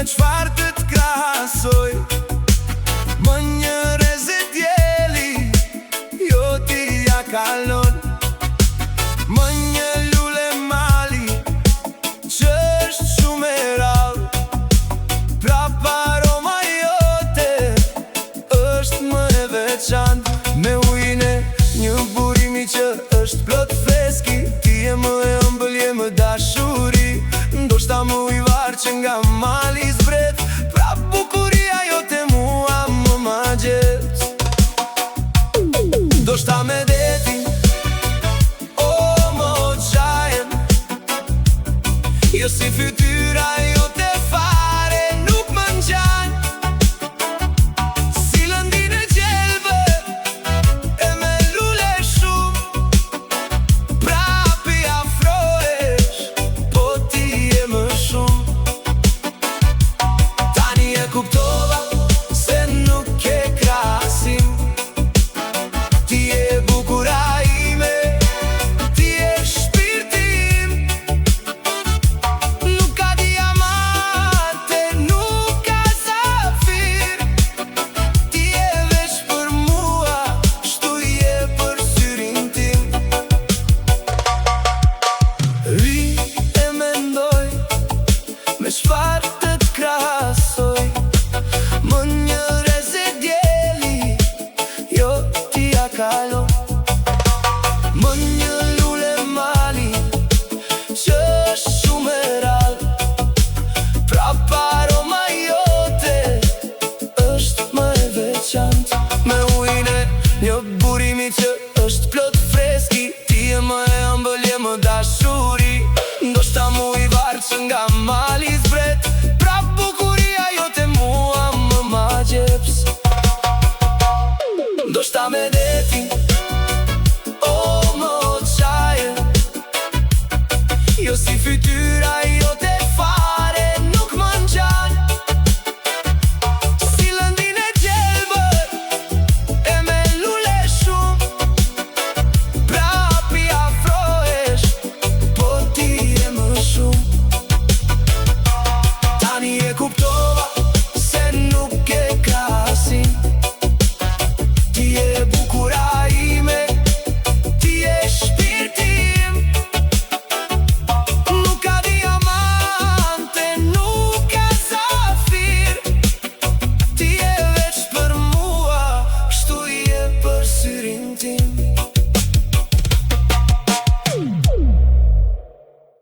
qfar të t'krasoj. Më një rezet jeli, jo ti ja kalon. Më një lule mali, që është shumë e rallë. Prap aroma jote, është më e veçantë. Me ujne një burimi që është plot freski. Ti e më e ëmbël, je më dashuri. Ndoshta më ujvar që nga mali zbret. Prap bukuria jote mua më ma gjet. Ndoshta me detin, o më qajen. Jo si fytyra jote fare nuk më ngjan. Si lëndin e gjelve e me lule shumë. Prap i afrohesh, po ti je më shumë. Tani e kuptova se nuk ke krasim. Ti je bukura ime, ti je shpirti im. Nuk ka diamante, nuk ka zafir. Ti je veç për mua, shtu je për syrin tim. Ri e mendoj, me qfar të t'krasoj. Më një rezet djeli, jo ti ja kalon. Më një lule mali, që është shumë e rallë. Prap aroma jote, është më e veçantë. Me ujne një burimi që është plot freski. Ti e më e ëmbël, je më dashuri. Ndoshta më ujvar që nga mali zbret. Prap bukuria jote mua më ma gjeps. Ndoshta me detin, o më qajen. Jo si fytyra